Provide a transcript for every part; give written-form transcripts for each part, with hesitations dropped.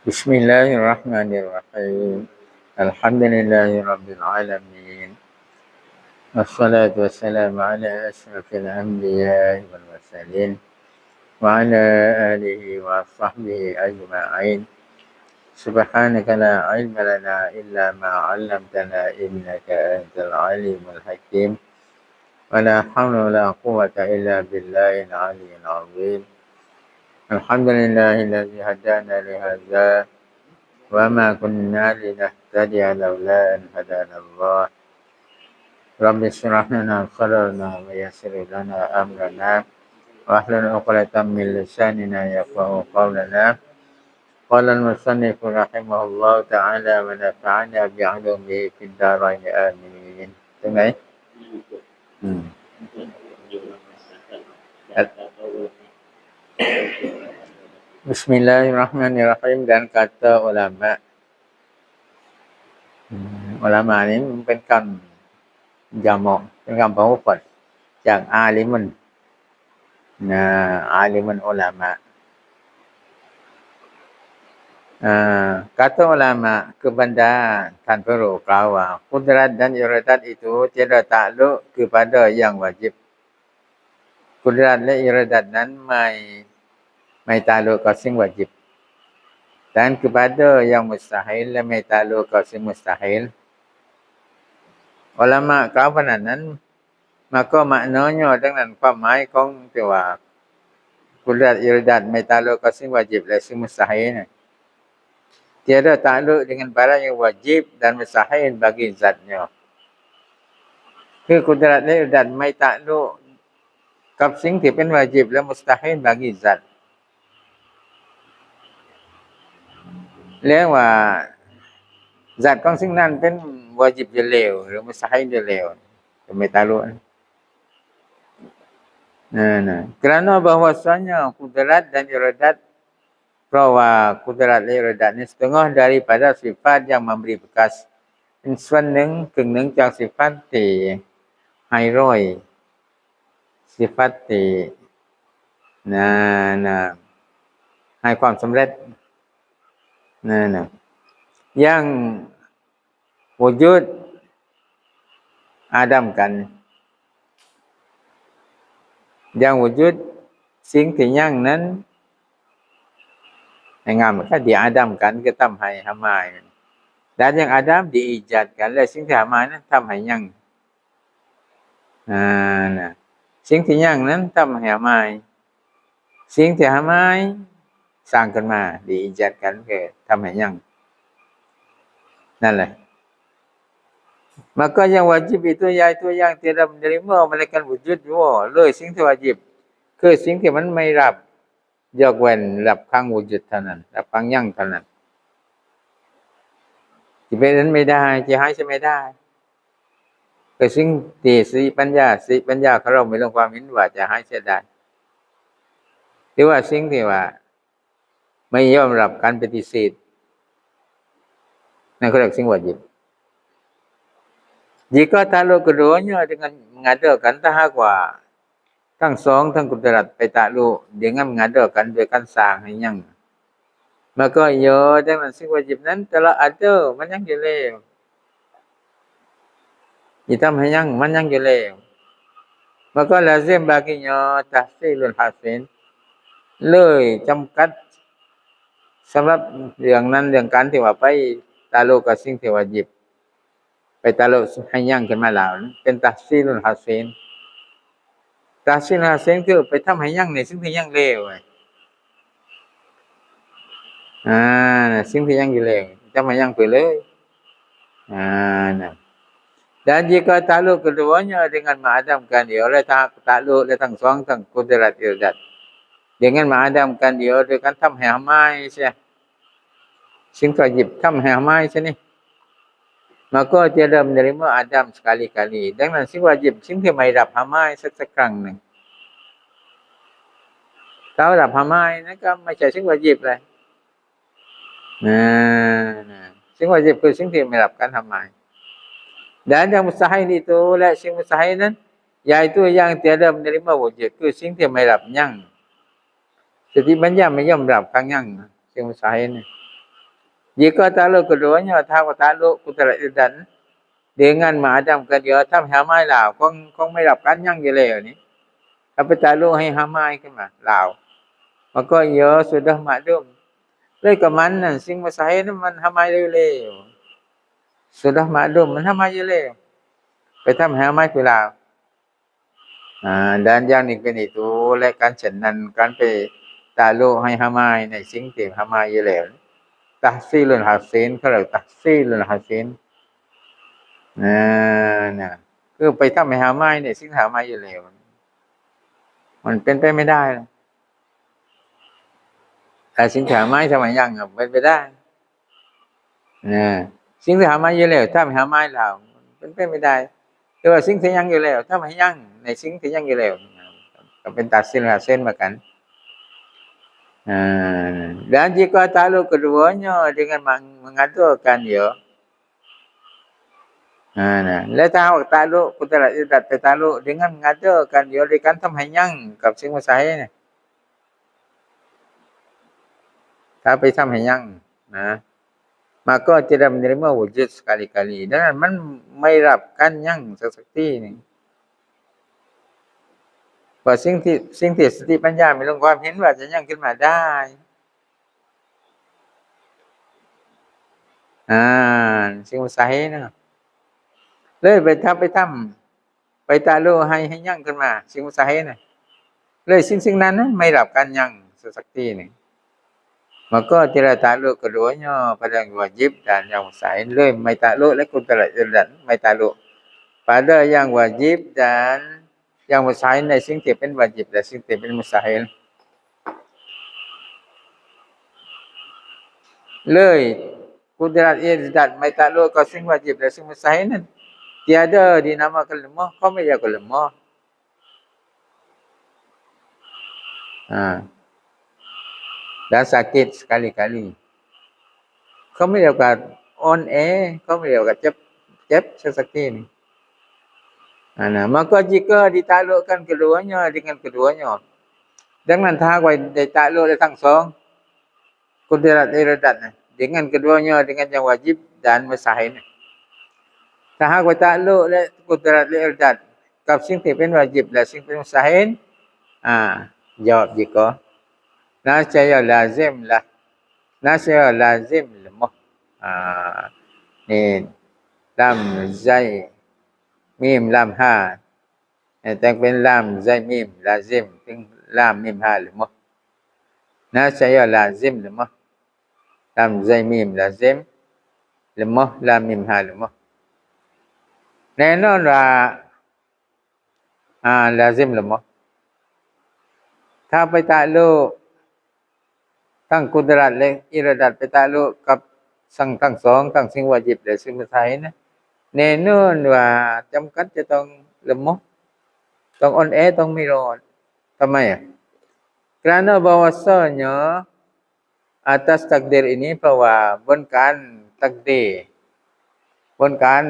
بسم الله الرحمن الرحيم الحمد لله رب العالمين والصلاة والسلام على أشرف الأنبياء والمرسلين وعلى آله وصحبه أجمعين سبحانك لا علم لنا إلا ما علمتنا إنك أنت العليم الحكيم ولا حول ولا قوة إلا بالله العلي العظيم الحمد لله الذي هدانا لهذا وما كنا لنهتدي لولا أن هدانا الله رب اشرح لنا صدرنا ويسر لنا أمرنا واحلل عقدة من لساننا يفقهوا قولنا قال المصنف رحمه الله تعالى ونفعنا بعلومه في الدارين آمين ใช่ไหมBismillahirrahmanirrahim dan kata ulama ulama ni เป็นคำ jamak เป็นคำพหุพจน์จากอาลิมุนอาลิมุนอุลามะkata ulama kepada Tan Guru กล่าวว่า Qudrat dan iradat itu tidak takluk kepada yang wajib Qudrat และ iradat นั้นไม่takluk keสิ่ง wajib dan kepada yang mustahil และไม่takluk keสิ่ง mustahil ulama กล่าวว่านั้น maka maknanya dengan ความหมายของที่ว่า Qudrat iradat ไม่takluk keสิ่ง wajib และสิ่ง mustahil tiada takluk dengan barang yang wajib dan mustahil bagi zatnya คือ Qudrat และ iradat ไม่takluk กับสิ่งที่เป็น wajib และ mustahil bagi zat แล้วว่า zat ของสิ่งนั้นเป็น wajib อยู่แล้วหรือ mustahil อยู่แล้วก็ไม่takluk kerana bahwasanya Qudrat dan iradat เพราะว่า Qudrat และ iradat นี้ setengah daripada sifat yang memberi bekas เป็นส่วนหนึ่งครึ่งหนึ่งจากสิฟัตที่ให้ร้อยสิฟัตที่ให้ความสำเร็จyang wujud Adam kan yang wujud สิ่งที่ยังนั้นให้งามก็ diadamkan ก็ทำให้หามายdan yang Adam diijadkan และสิ่งที่หามายนั้นทำให้ยังสิ่งที่ยังนั้นทำให้หามายสิ่งที่หามายสร้างขึ้นมา diijadkan ก็ทำให้ยังนั่นแหละ maka yang wajib itu yaitu yang tidak menerima malaikat wujud juga เลยสิ่งที่ wajib คือสิ่งที่มันไม่รับยกเว้นรับครั้ง wujud เท่านั้นรับครั้งยังเท่านั้นที่เป็นนั้นไม่ได้ที่ให้จะไม่ได้คือสิ่งที่สติปัญญาของเราไม่ลงความเห็นว่าจะให้เสียได้หรือว่าสิ่งที่ว่าไม่ยอมรับการปฏิเสธนั่นเขาเรียกสิ่ง wajib jika takluk keduanya dengan mengadakan tahaqwa ทั้งสองทั้ง Qudrat ไปtakluk dengan mengadakan ด้วยการสร้างให้ยัง maka ya denganสิ่ง wajib นั้น telah ada มันยังอยู่แล้วที่ทำให้ยังมันยังอยู่แล้ว maka lazim baginya tahsilul hasil เลยจำกัดสำหรับเรื่องนั้นเรื่องการที่ว่าไปtaklukกับสิ่งที่ wajib ไปtakluk ให้ยังขึ้นมาแล้วเป็น tahsilul hasil tahsilul hasil คือไปทำให้ยังในสิ่งที่ยังเลวสิ่งที่ยังอยู่แล้วทำให้ยังไปเลยdan jika takluk keduanya dengan mengadamkan dia oleh takluk olehทั้งสองทั้ง Qudrat iradat dengan mengadamkan dia ด้วยการทำให้หามายเสียสิ่ง wajib ทำให้หามายเสียนี่ maka tiada menerima Adam sekali-kali denganสิ่ง wajib สิ่งที่ไม่รับหามายสักครั้งหนึ่งถ้ารับหามายนั่นก็ไม่ใช่สิ่ง wajib เลยสิ่ง wajib คือสิ่งที่ไม่รับการหามายdan yang mustahil itu และสิ่ง mustahil นั้น yaitu yang tiada menerima wujud คือสิ่งที่ไม่รับยังสติปัญญาไม่ยอมรับครั้งยังสิ่ง mustahil นี่ Jika takluk keduanya atau takluk kudrat dan dengan mengadamkan dia ทำให้หาไม้ลาวคงไม่รับการยังอยู่แล้วนี่ถ้าไปtaklukให้หาไม้ขึ้นมาลาว maka ia sudah maklum เลยกับมันนั่นสิ่งมสาเหตุนั้นมันหาไม้เร็วๆ sudah maklum มันหาไม้อยู่แล้วไปทำให้หาไม้คือลาว dan yang niเป็นitu และการเช่นนั้นการไปtakluk ให้หาไม้ในสิ่งที่หาไม้อยู่แล้ว tahsilul hasin เขาเรียก tahsilul hasin น่ะคือไปทำให้หาไม้ในสิ่งหาไม้อยู่แล้วมันเป็นไปไม่ได้แต่สิ่งที่หาไม้ทำไมยังเป็นไปได้นะสิ่งที่หาไม้อยู่แล้วถ้าไม่หาไม้แล้วเป็นไปไม่ได้แต่ว่าสิ่งที่ยังอยู่แล้วถ้าไม่ยังในสิ่งที่ยังอยู่แล้วก็เป็นtahsilul hasin เหมือนกันdan jika takluk keduanya dengan mengaturkan dia nah และถ้าหากtakluk kudrat irat ไปtakluk dengan mengaturkan dia ด้วยการทำให้ยังกับสิ่งว่าใช้เนี่ยถ้าไปทำให้ยังนะ maka tidak menerima wujud sekali-kali dan มันไม่รับการยังสักทีนึงว่าสิ่งที่สติปัญญามีลงความเห็นว่าจะยังขึ้นมาได้สิ่งว่าสาเหตุนะเลยไปทำไปtaklukให้ยังขึ้นมาสิ่งว่าสาเหตุน่ะเลยสิ่งนั้นไม่รับการยังสักทีนึงmaka tidak takluk keduanya pada yang wajib dan yang mustahil เลยไม่takluk และkudrat irat ไม่takluk pada yang wajib dan yang mustahil ในสิ่งที่เป็นวาญิบและสิ่งที่เป็นมุสตาฮิลเลยkudrat irat ไม่takluk กับสิ่งวาญิบและสิ่งมุสตาฮิลนั้น tiada dinamakan lemah kauไม่อยากเlemah dan sakit sekali-kali เขาไม่เรียกว่าอ่อนแอเขาไม่เรียกว่าเจ็บสักทีนึงmaka jika ditaklukkan keduanya dengan keduanya ดังนั้นถ้าว่าได้takluk ได้ทั้งสอง kudrat iradat dengan keduanya dengan yang wajib dan mustahil ถ้าหากว่าtakluk และ kudrat iradat กับสิ่งที่เป็นวาญิบและสิ่งที่เป็นมุสตาฮิลjawab jika nasya lazimlah nasya lazim lemah ni lam zai mim lam ha แต่เป็น lam zai mim lazim ถึง lam mim ha lemah nasya lazim lemah lam zai mim lazim lemah lam mim ha lemah แน่นอนว่าlazim lemah ถ้าไปtaklukทั้งkudrat และ iradat ไปtakluk กับทั้งสองทั้งสิ่งวาญิบและสิ่งมุสตาฮิลนะแน่นอนว่าจำกัดจะต้องเlemahต้องอ่อนแอต้องไม่รอดทำไมkerana bahwasanya atas takdir ini เพราะว่าบนการตักดีร์บนการ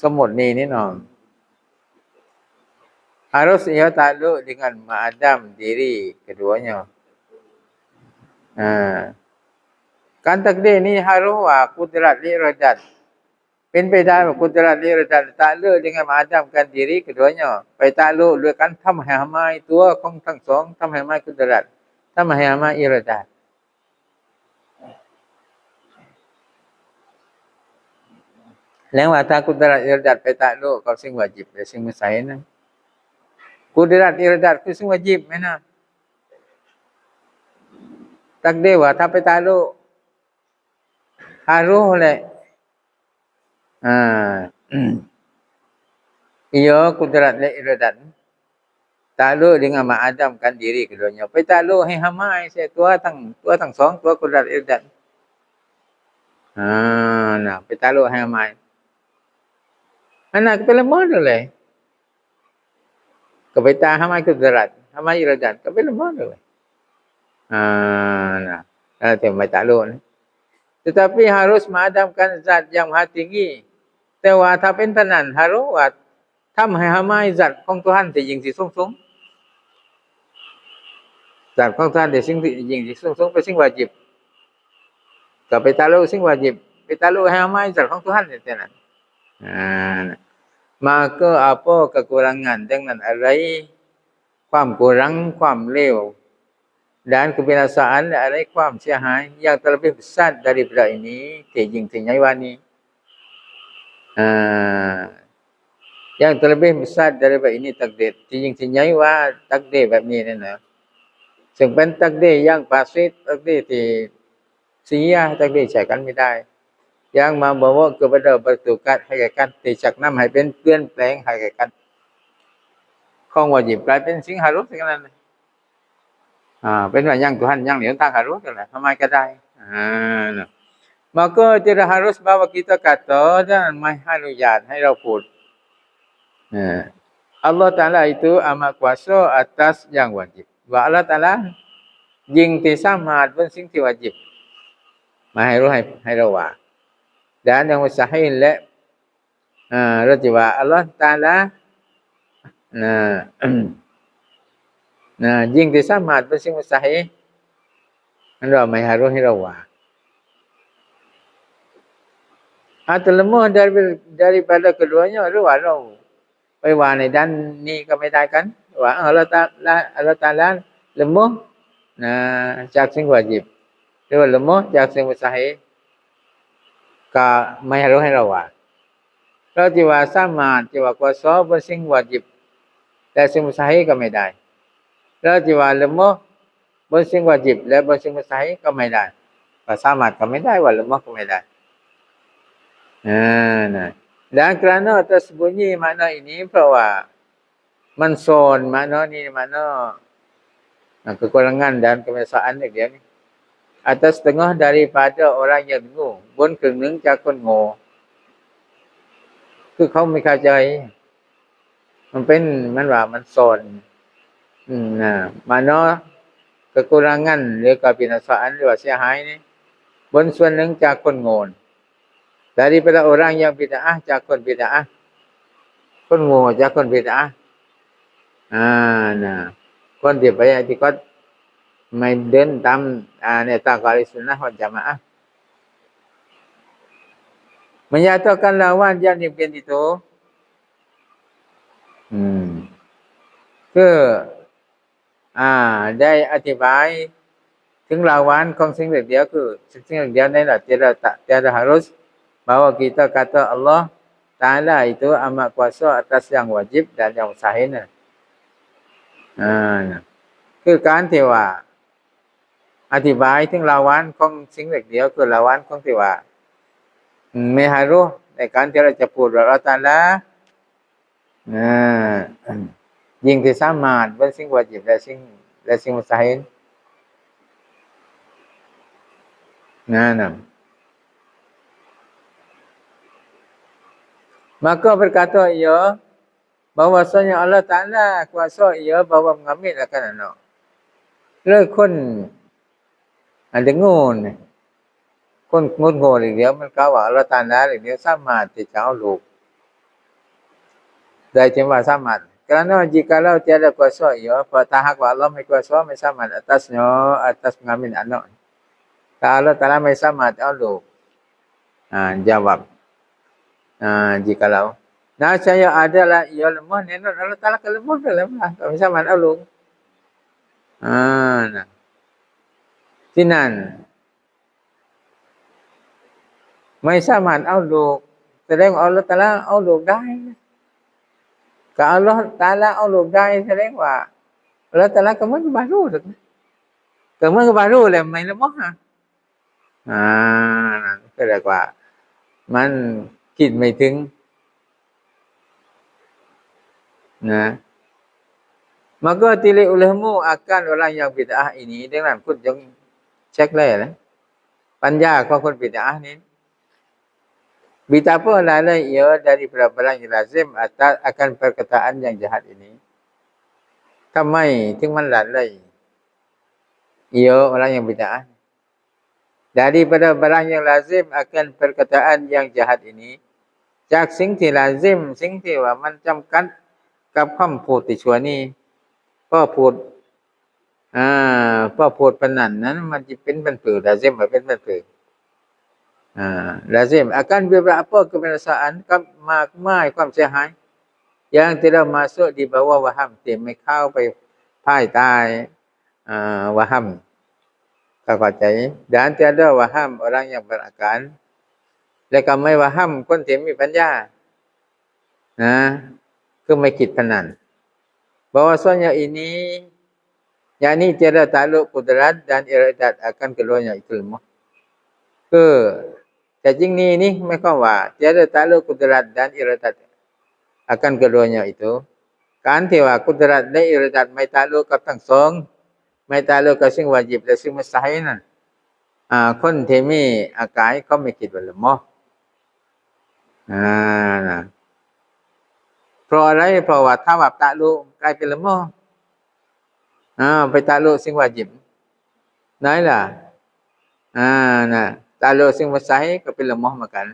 สมมุตินี่น้อง harus ia takluk dengan mengadam diri keduanya การตักดีร์นี้ harus ว่า kudrat iradat เป็นไปได้ว่า kudrat iradat takluk dengan mengadamkan diri keduanya ไปtakluk ด้วยการทำให้หาไม้ตัวของทั้งสองทำให้ไม้ kudrat ทำให้หาไม้ iradat แล้วว่าถ้า kudrat iradat ไปtakluk กับสิ่งวาญิบและสิ่งมุสตาฮิลนั้น kudrat iradat คือสิ่งวาญิบมั้ยนะตักดีร์ว่าถ้าไปtakluk harus แหละ ia kudratและ iradat takluk dengan mengadamkan diri keduanya ไปtakluk ให้หาไม้เสียตัวทั้งสองตัว kudrat iradat น่ะไปtakluk ให้หาไม้อันนั้นเป็นละเมิดเลยก็ไปตาหาไม้ kudrat หาไม้ iradat ก็เป็นละเมิดเลยnah itu mai takluk tetapi harus mengadamkan zat yang maha tinggi แต่ว่าถ้าเป็นเท่านั้น harus ว่าทำให้หาไม้zat ของทุกท่านที่ยิ่งที่สูงzat ของท่านที่ยิ่งที่สูงเป็นสิ่งวาญิบ ก็ไปtaklukสิ่งวาjibไปtakluk hal amalของTuhan itu nah. Maka apa kekurangan denganอะไรความkurangความเลว dan kebinasaan ada ความเสียหาย yang terlebih besar daripada ini ที่ยิ่งที่ใหญ่กว่านี้ yang terlebih besar daripada ini takdir ที่ยิ่งที่ใหญ่กว่า takdir แบบนี้นั่นน่ะซึ่งเป็น takdir yang fasid takdir ที่เสีย takdir ใช้กันไม่ได้ yang membawa kepada bertukar hakikat ที่ชักนำให้เป็นเปลี่ยนแปลง hakikat ของวาญิบกลายเป็นสิ่ง harus ทั้งนั้นเป็นว่ายังTuhan yangเหลียวทาง harus นั่นแหละทำไมก็ได้maka tidak harus bahwa kita kata dan ไม่อนุญาตให้เราพูดAllah Ta'ala itu amat kuasa atas yang wajib wa Allah Ta'ala ยิ่งที่สามารถบนสิ่งที่วาญิบมาให้เราว่า dan yang mustahil และเราจะว่า Allah Ta'ala ยิ่งที่สามารถบนสิ่ง mustahil นั่นเราไม่harus ให้เราว่า atau lemah daripada keduanya หรือว่าเราไปว่าในด้านนี้ก็ไม่ได้กันว่าAllah Ta'ala ละมอจากสิ่งวาญิบหรือว่าละมอจากสิ่งมุสตาฮิลก็ไม่รู้ให้เราว่าเราที่ว่าสามารถที่ว่ากุศลบนสิ่งวาญิบแต่สิ่งมุสตาฮิลก็ไม่ได้เราที่ว่าละมอบนสิ่งวาญิบและบนสิ่งมุสตาฮิลก็ไม่ได้ก็สามารถก็ไม่ได้ว่าละมอก็ไม่ได้dan kerana tersembunyi makna ini เพราะว่ามันซ่อนmakna ini makna kekurangan dan kebinasaan dia ni atas setengah daripada orang yang dengar บนครึ่งหนึงจากคนโง่คือเขาไม่เข้าใจมันว่ามันซ่อนmakna kekurangan หรือ kebinasaan หรือว่าเสียหายนี่บนส่วนหนึ่งจากคนโง่daripada orang yang bid'ah จากคนบิดอะห์คนโง่จากคนบิดอะห์คนที่ไปอิติกอดไม่เดินตามแนวทางของอะห์ซุนนะฮ์วัลญะมาอะห์ menyatakan lawan yang demikian itu คือได้อธิบายถึงlawanของสิ่งเดียวคือสิ่งเดียวในละtiada harus bahwa kita kata Allah Ta'ala itu amat kuasa atas yang wajib dan yang mustahil คือการที่ว่าอธิบายถึงlawanของสิ่งเดียวคือlawanของที่ว่าไม่ให้รู้ในการที่เราจะพูดว่าAllah Ta'ala ยิ่งที่สามารถบนสิ่งวาญิบและสิ่งมุสตาฮิลmaka berkata ia bahwasanya Allah Ta'ala kuasa ia bahawa mengambil akan anak เลยคนdengarคนงดโง่อีกเดียวมันกล่าวว่าAllah Ta'ala อีกเดียวสามารถที่จะเอาลูกได้จริงว่าสามารถ kerana jikalau tiada kuasa ia tak hak Allah mai kuasa mai samad atasnya atas mengambil anak Allah Ta'ala mai samad เอาลูกjawab jikalau saya adalah ia lemah nenot Allah Ta'ala ke lemah ke lemah tak bisa manเอาลูกที่นั่นไม่สามารถเอาลูกแสดงว่าอัลเลาะห์ตะอาลาเอาลูกได้ก็อัลเลาะห์ตะอาลาเอาลูกได้แสดงว่าอัลเลาะห์ตะอาลาก็มันบ่รู้สึกก็มันก็บ่รู้แหละไม่ละมอก็เรียกว่ามันคิดไม่ถึงmaka tilik olehmu akan orang yang bid'ah ini denganคุณจงเช็คเลยนะปัญญาของคนบิดอะห์นี่ betapa lalai ia dari barang yang lazim akan perkataan yang jahat ini ทำไมถึงมันละเลย ia orang yang bid'ah daripada barang yang lazim akan perkataan yang jahat ini จากสิ่งที่ลาซิมสิ่งที่ว่ามันจำกัดกับคำพูดที่ชั่วนี้ก็พูดปานนั้นมันสิเป็นปัญผือลาซิมเป็นปัญผือ Lazim akan beberapa kebiasaan mากมายความเสียหายyang tidak masuk di bawah waham ที่ไม่เข้าไปภายใต้waham เข้าใจ dan tiada waham orang yang berakal และก็ไม่ waham คนที่มีปัญญานะคือไม่คิดพนัน bahwasanya ini yakni tiada takluk kudrat dan iradat akan keluarnya itu ilmu คือแต่จริงนี่หมายความว่า tiada takluk kudrat dan iradat akan keduanya itu การที่ว่า kudrat และ iradat ไม่ตัลลุกกับทั้งสองไม่ตัลลุกกับสิ่งวาญิบและสิ่งมุสตะฮีนั่นคนที่มีอากายเขาไม่คิดว่าละหมอนะเพราะอะไรเพราะว่าถ้าว่าตัลลุกกลายเป็นละหมอไปตัลลุกสิ่งวาญิบไหนล่ะนะตัลลุกสิ่งมุสตะฮีก็เป็นละหมอเหมือนกัน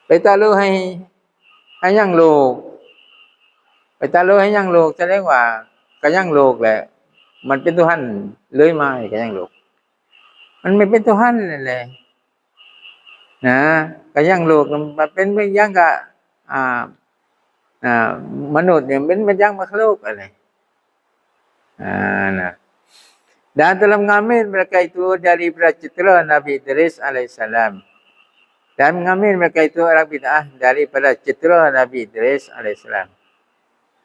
ไปตัลลุกให้ยังโลกไปตัลลุกให้ยังโลกแสดงว่าก็ยังโลกแหละมันเป็นTuhan เลยมาก็ยังโลกมันไม่เป็นTuhanเลยแหละนะก็ยังโลกมันเป็นไม่ยังกับมนุษย์เนี่ยเป็นยังmakhlukอะไรnah dan dalam mengambil mereka itu dari citra Nabi Idris alaihissalam dan mengambil mereka itu orang bid'ah daripada citra Nabi Idris alaihissalam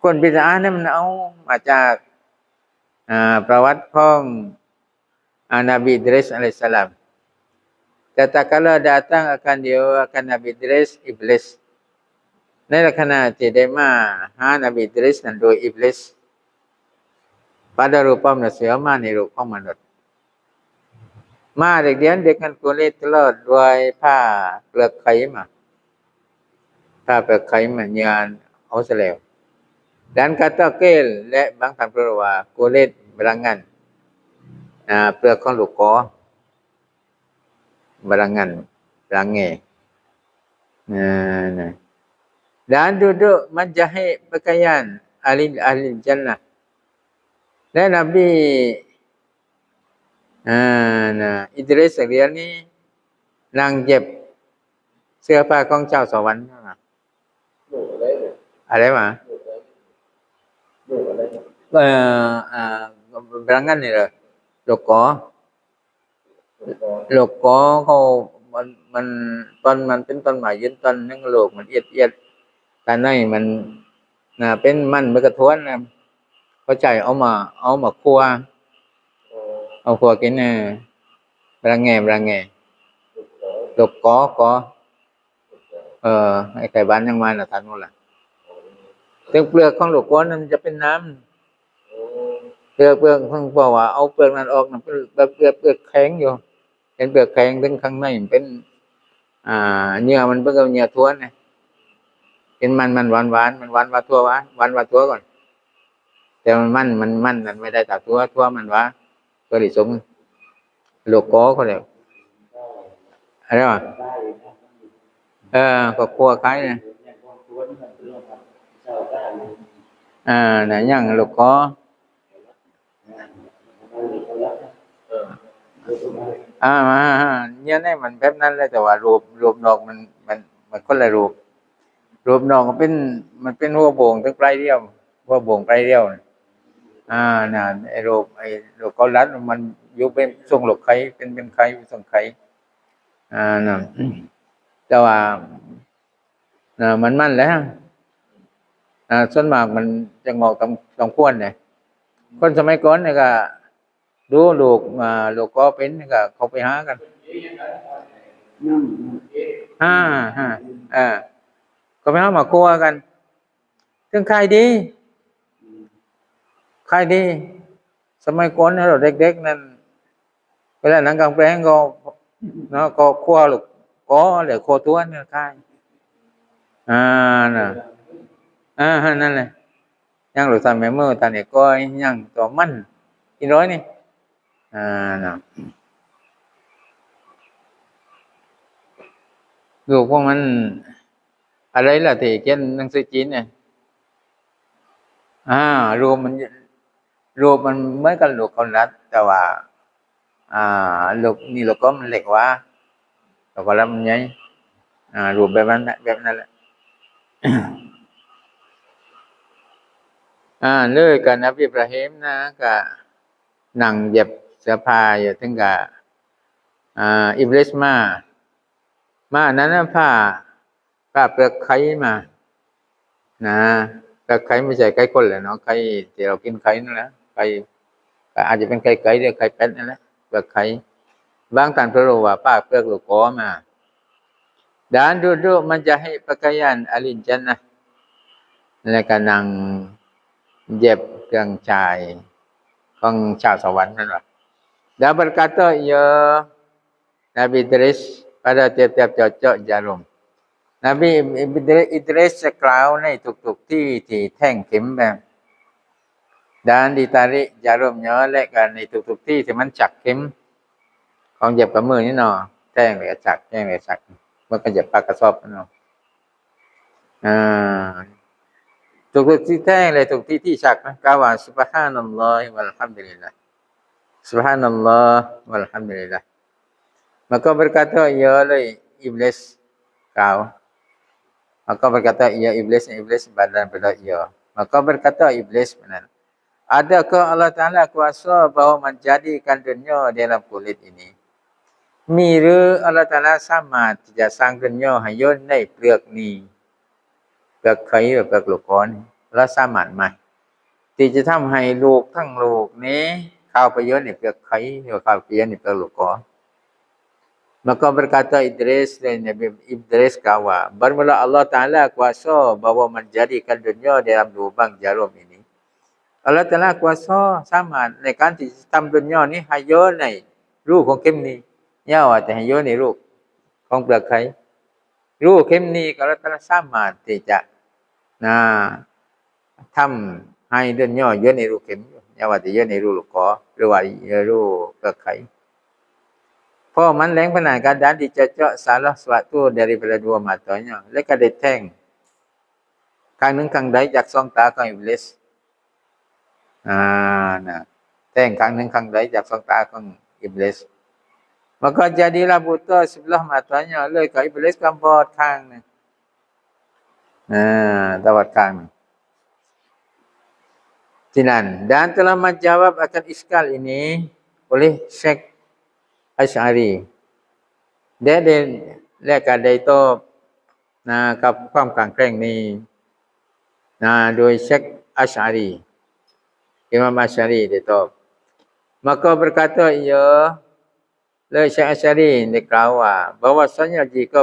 คนบิดาเนี่ยมันเอามาจากประวัติของNabi Idris alaihissalam tatkala datang akan dia akan Nabi Idris iblis ในขณะที่ได้มาหา Nabi Idris นั้นโดย iblis pada rupa manusia มาในรูปของมนุษย์มาเด็กเดียนเด็กกันkulit telur ด้วยผ้าเปลือกไข่มาผ้าเปลือกไข่มาญาณเอาซะแล้ว dan kata kel และบางท่านแปลว่า kulit berangan เปลือกของลูกกอ berangan berangai dan duduk menjahit pakaian ahli jannah และ Nabi Idris เรียนนี้นั่งเย็บเสื้อผ้าของเจ้าสวรรค์อะไรวะberangan นี่เหรอลูกกอเขามันต้นมันเป็นต้นไม้ยืนต้นนึงโลกมันเอียดแต่ในมันเป็นมันกระท้วนนะเขาใจเอามาคั่วเอาคั่วกินberangaiลูกกอไอ้ไข่บ้านยังมาน่ะทันหมดล่ะซึ่งเปลือกของลูกกอนั้นมันจะเป็นน้ำเปลือกของเพราะว่าเอาเปลือกนั้นออกมันเป็นเปลือกแข็งอยู่เป็นเปลือกแข็งถึงข้างในมันเป็นเนื้อมันเป็นเนื้อท้วนนะเป็นมันหวานมันหวานว่าทั่วก่อนแต่มันนั่นไม่ได้จากทั่วมันว่าตัวดิสงโลโก้เขาเรียกอะไรวะก็ครัวคล้ายนะไหนยังโลโก้มาเนี่ยนี่มันแบบนั้นเลยแต่ว่ารูปนอกมันคนละรูปนอกมันเป็นหัวโบงถึงปลายเดียวหัวโบงปลายเดียวน่ะไอ้รูปเกาลัดมันอยู่เป็นทรงหลกไข่เป็นไข่ทรงไข่น่ะแต่ว่ามันแล้วส่วนมากมันจะงอกต้องควรเนี่ยคนสมัยก่อนเนี่ยก็ดูลูกก็เป็นก็เขาไปหากันก็ไปหามาคั่วกันถึงขายดีสมัยก่อนเนี่ยเราเด็กๆนั่นเวลาหนังกลางแปลงก็ก็คั่วลูกก็หรือคั่วตัวเนี่ยขายน่ะนั่นแหละยังหลุดตามแม่มือตาเนี่ยก็ยังตัวมันอีน้อยนี่น่ะลูกพวกมันอะไรล่ะที่เขียนหนังสือจีนเนี่ยรูปมันเหมือนกับลูกคนรัดแต่ว่าลูกนี่ลูกก็มันเล็กว่า แล้วก็ลำใหญ่รูปแบบนั้นแหละ เลยกับนบีอิบราฮิมนะก็นั่งเย็บเสื้อผ้าอยู่ถึงก็อิบลิสมานั้นน่ะผ้าเปลือกไข่มานะเปลือกไข่ไม่ใช่ไข่คนแหละเนาะไข่ที่เรากินไข่นั่นแหละไข่ก็อาจจะเป็นไข่ไก่หรือไข่เป็ดนั่นแหละเปลือกไข่บางท่านก็รู้ว่าป้าเปลือกลูกกอมาdan duduk menjahit pakaian ahli jannah แล้วก็นั่งเย็บเครื่องชายของชาวสวรรค์นั่นว่า Dan berkata ya Nabi Idris pada tiap-tiap cocok jarum นบีอิดริสจะกล่าวในทุกๆที่แท่งเข็มแบบ Dan ditarik jarumnya และก็ในทุกๆที่มันจักเข็มของเย็บกับมือนี่เนาะแท่งแล้วก็จักแท่งแล้วก็จักมันก็เย็บปากกระสอบเนาะทุกที่แท่งเลยทุกที่จักนะกล่าวว่า Subhanallah walhamdulillah Subhanallah walhamdulillah Maka berkata ya oleh iblis kau. Maka berkata ya iblis badan pada ya. Maka berkata iblis benar. Adakah Allah Ta'ala kuasa bahawa menjadikan dunia dalam kulit ini? มีหรืออัลเลาะห์ตะอาลาสามารถที่จะสร้างดุนยาให้อยู่ในเปลือกนี้เปลือกไข่หรือเปลือกลูกอ่อนเราสามารถไหมที่จะทำให้ลูกทั้งลูกนี้เข้าไปอยู่ในเปลือกไข่หรือเข้าไปอยู่ในเปลือกลูกอ่อนMaka berkata Idris dan Nabi Idris kawa, bermula Allah Ta'ala kuasa bahawa menjadikan dunia dalam lubang jarum ini. Allah Ta'ala kuasa sama ในการที่ทำดุนยานี้ให้อยู่ในรูของเข็มนี้ย่าว่าแต่ให้อยู่ในรูของเปลือกไข่รูเข็มนี้ก็Allah Ta'ala สามารถที่จะทำให้ดุนยาอยู่ในรูเข็มย่าว่าแต่อยู่ในรูลูกกอหรือว่ารูเปลือกไข่เพราะมันแรงขนาดการที่จะเจาะ salah suatu daripada dua matanya และก็ได้แทงข้างหนึ่งข้างใดจากสองตาของอิบลิสแทงข้างหนึ่งข้างใดจากสองตาของอิบลิส maka jadilah buta sebelah matanya เลยกับอิบลิสก็บอดข้างนึงตาบอดข้างนึงที่นั่น dan telah menjawab akan iskal ini oleh Syekh Asy'ari ได้และก็ได้ตอบกับความกลางแกล้งนี้โดย Syekh Asy'ari Imam Asy'ari ได้ตอบ maka berkata ia เลย Syekh Asy'ari ได้กล่าวว่า bahwasanya jika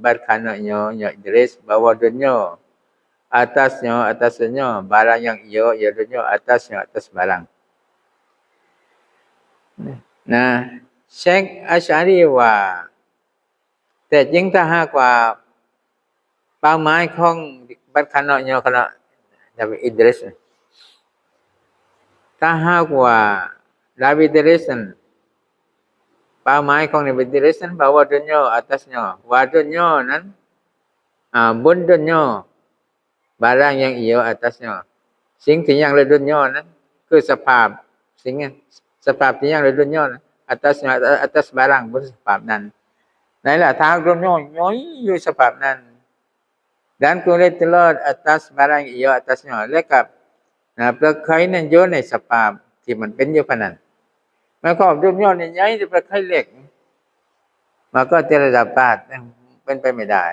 berkananya Idris bahwa dunia atasnya barang yang ia dunia atasnya atas barang Syekh Asy'ari ว่าแต่จริงถ้าหากว่าเป้าหมายของบัดคณะญาคณะนบีอิดริสถ้าหากว่านบีอิดริสเป้าหมายของนบีอิดริสbahwa dunia atasnya wa dunia นั้นบน dunia barang yang ia atasnya สิ่งที่ยังใน dunia นั้นคือสภาพสิ่งสภาพที่ยังใน dunia นั้น atasnya atas barang บนสภาพนั้นนั่นแหละทางดุนยาย่อยอยู่สภาพนั้น dan kulit telur atas barang ia atasnya และกับเปลือกไข่นั้นอยู่ในสภาพที่มันเป็นอยู่พะนั้นหมายความดุนยานี่ใหญ่แต่เปลือกไข่เล็กมันก็จะระดับเป็นไปไม่ได้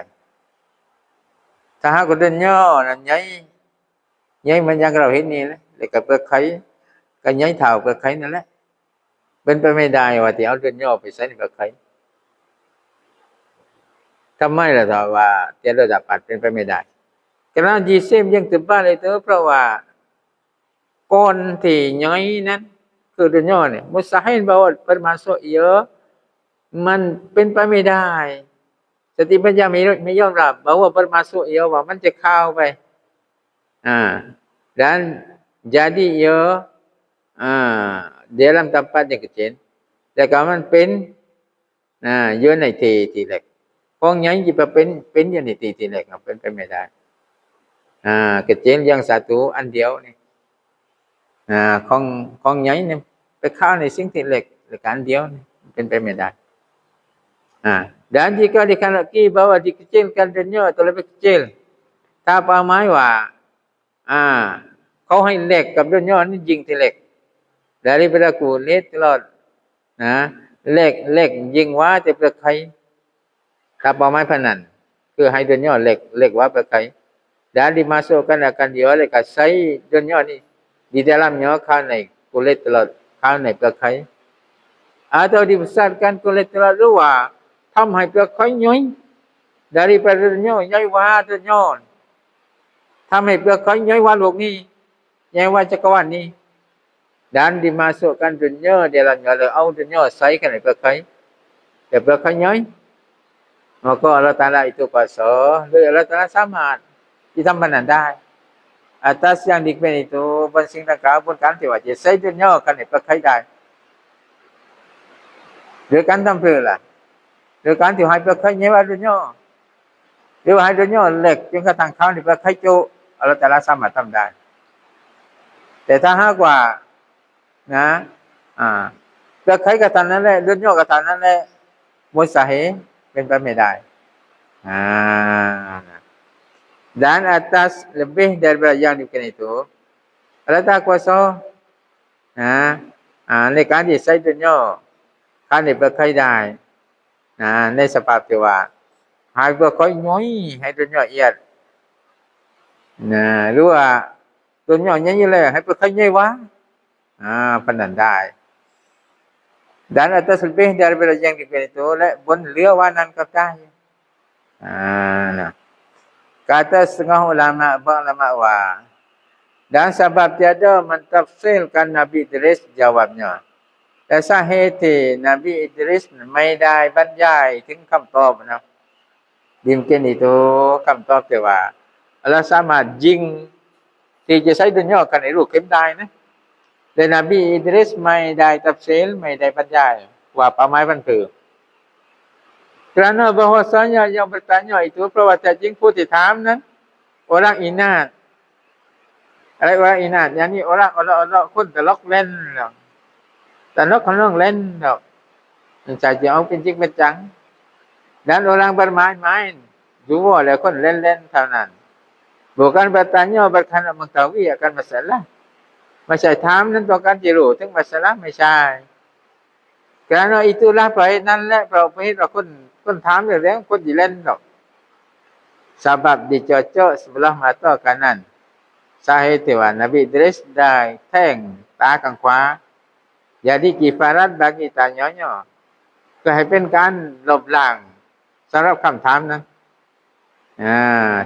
ถ้าหากดุนยานั้นใหญ่มันอย่างเราเห็นนี่แหละแล้วก็เปลือกไข่ก็ใหญ่เท่าเปลือกไข่นั่นแหละเป็นไปไม่ได้ว่าที่เอาดุนยาไปใส่ในเปลือกไข่ทำไมล่ะถ้าว่าจะระดับปัดเป็นไปไม่ได้ Kerana jisim yang tebal itu เพราะว่าก้อนที่ใหญ่นั้นคือดุนยาเนี่ยมุสตาฮิล bahwa termasuk ia มันเป็นไปไม่ได้สติปัญญาไม่ยอมรับ bahwa termasuk ia ว่ามันจะเข้าไปdan jadi ia dalam tempat yang kecil แต่ก็มันเป็นอยู่ในที่เล็กของใหญ่ที่เป็นอยู่ในที่เล็กเป็นไปไม่ได้kecil yang satu อันเดียวนี่ของใหญ่นี่ไปเข้าในสิ่งที่เล็กหรืออันเดียวนี่เป็นไปไม่ได้ Dan jika dikandaki bahwa dikecilkan dunia atau lebih kecil, tak apaหมายว่าเขาให้เล็กกับดุนยานี่ยิงที่เล็ก daripada kulit telurเล็กยิงว่าจะเปลือกไข่ tak apaหมาย panahan คือให้ดุนยาเล็กว่าเปลือกไข่ dan dimasukkan akan diolekan sai dunia ni di dalamnya khanai kulit telur khanai เปลือกไข่ atau dibesarkan kulit telur luar ทำให้เปลือกไข่ย่อย daripada dunia ย่อยว่าดุนยาทำให้เปลือกไข่ย่อยว่าโลกนี้ย่อยว่าจักรวาลนี้ dan dimasukkan dunia dalamnya au dunia saikan ipek kai ipek kai nyoi maka Allah Taala itu kuasa dan Allah Taala samad ditambahanได้ atas yang dikmen itu บนสิ่งต่างๆบนการที่ว่าจะใช้ดุนยากันเipek kai ได้โดยการทำเพื่อล่ะโดยการที่ให้เipek kai ว่าดุนยาหรือว่าให้ดุนยาเล็กจนกระทั่งเขาเipek kai จุAllah Taala สามารถทำได้แต่ถ้าหากว่าเปลือกไข่ก็เท่านั้นแหละดุนยาก็เท่านั้นแหละมุสาเหเป็นไปไม่ได้ dan atas lebih daripada yang demikian itu Allah Taala kuasa ในการที่ใช้ดุนยาการที่เปลือกไข่ได้ในสภาพที่ว่าให้เปลือกไข่น้อยให้ดุนยาเอียดหรือว่าดุนยาใหญ่แล้วให้เปลือกไข่ใหญ่ว่าpanahan ได้ dan atas lebih daripada yang demikian itu และบนเหลือว่านั้นก็ได้kata setengah ulamaว่า dan sebab tiada mentafsirkan Nabi Idris jawabnya แต่สาเหตุที่นบีอิดริสไม่ได้บรรยายถึงคำตอบนะดิมเกนitu คำตอบที่ว่าอัลเลาะห์สามารถยิงที่จะใช้ดุนยากันให้ลูกเข็มได้นะdan Nabi Idris ไม่ได้ตัฟซีรไม่ได้บรรยายว่าเป้าหมายมันคือ kerana bahwasanya yang bertanya itu เพราะว่าแต่จริงผู้ที่ถามนั้น orang inat อะไรว่า inat yakni orang คนตลกเล่นตลกคนเล่นsaja เอาเป็นจริงเป็นจัง dan orang bermain-main jua oleh คนเล่นๆเท่านั้น bukan bertanya berkena mengetahui akan masalahไม่ใช่ถามนั้นต้องการจะรู้ถึงมัสละไม่ใช่ kerana itulah เพราะเหตุนั้นแหละเพราะเหตุว่าคนถามเรื่องคนที่เล่นดอก sebab dicocok sebelah mata kanan สาเหตุที่ว่า Nabi Idris ได้แท่งตาข้างขวา jadi kifarat bagi tanyanya ก็ให้เป็นการลบล้างสำหรับคำถามนั้น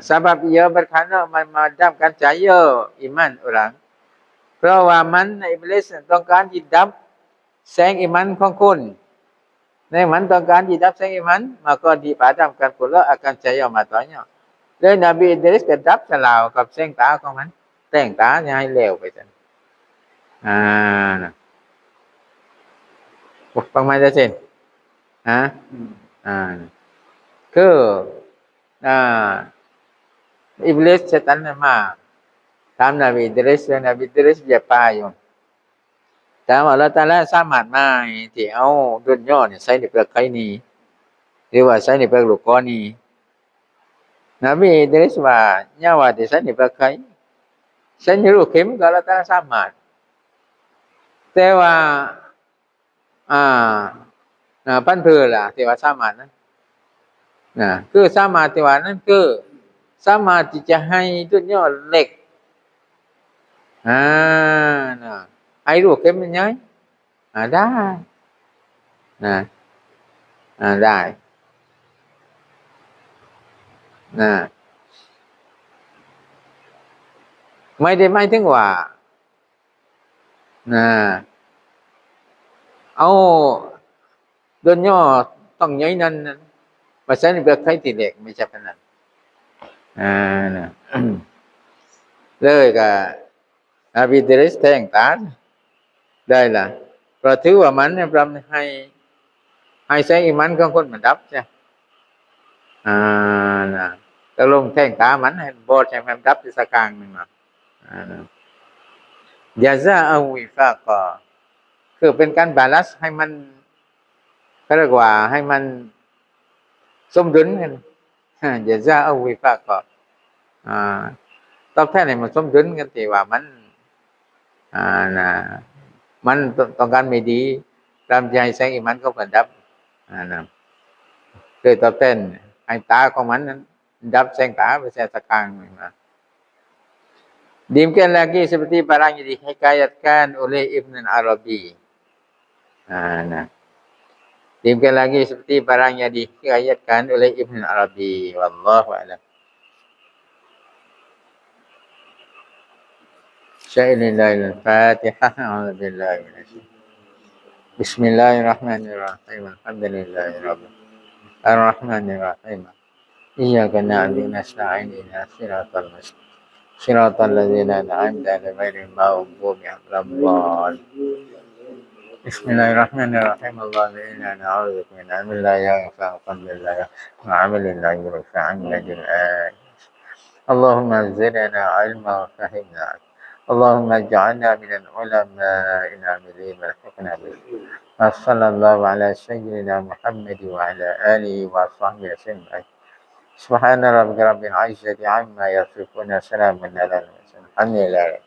sebab ia berkana memadamkan cahaya iman orang เพราะว่ามันอิบลิสต้องการที่ดับแสงอีหมันของคุณในมันต้องการที่ดับแสงอีหมัน maka dipadamkan pula akan cahaya matanya เลยนบีอิดริสก็ดับสลาวกับแสงตาของมันแต่งตาให้เลวไปซั่นฟังมาได้ซิคืออิบลิสsetan มาถามนบีอิดริสแล้วนบีอิดริสอย่าปาอยู่ถามว่าอัลเลาะห์ตะอาลาสามารถไหมที่เอาดุนยานี่ใส่ในเปลือกไข่นี้หรือว่าใส่ในเปลือกลูกกอนี้นบีอิดริสว่าอย่าว่าที่ใส่ในเปลือกไข่ใส่ในลูกเข็มก็อัลเลาะห์ตะอาลาสามารถแต่ว่าพันเพื่อล่ะที่ว่าสามารถนั้นคือสามารถที่ว่านั้นคือสามารถที่จะให้ดุนยาเล็กให้ลูกเข็มมันย้อยได้ได้ไม่ได้หมายถึงว่าเอาดุนยาต้องย้อยนั้นมาใช้ในเปลือกไข่ที่เล็กไม่ใช่ขนาดเลยก็นบีอิดริสแท่งตาได้ล่ะเพราะถือว่ามันเนี่ยให้แสงอีหมันของคนมันดับใช่ตกลงแท่งตามันให้บ่ใช่มันดับอยู่สักครั้งนึงยาซาเอาวิฟากะคือเป็นการบาลันซ์ให้มันเรียกว่าให้มัน สมดุลกันจะซาเอาวิฟากอ่าตอบแทนให้มันสมดุลกันที่ว่ามันน่ะมันต้องการไม่ดีตามใจแสงอีมันก็ก็ดับนะคือตอบแทนให้ตาของมันนั้นดับแสงตาไปแสงตะกลางนะDemikian lagi seperti barang yang dihikayatkan oleh Ibn Arabi. Nah. Demikian lagi seperti barang yang dihikayatkan oleh Ibn Arabi. Wallahu a'lam. Syai'ilillahil Fatihah. A'udzubillahi minasyaitonir. Bismillahirrahmanirrahim. Alhamdulillahirabbil Ar-Rahmanirrahim. Iyyaka na'budu wa nasta'in ihdinas siratal mustaqim. Siratal ladzina an'amta 'alaihim ghairil maghdubi 'alaihim waladdallin. Bismillahirrahmanirrahim. Allahumma inna na'udzubika min 'ilmin la yanfa' wa qalbin la yakhsha wa 'amalin la yurfa' 'an najil Allahumma zidna 'ilman wa fahimna. Allahumma ij'alna minal 'ulama'il 'amilin walhiqna bihim. Wa sallallahu 'ala sayyidina Muhammad wa 'ala alihi wa sahbihi wasallam. Subhana rabbika rabbil 'izzati 'amma yasifun wa salamun 'alal mursalin. Alhamdulillah.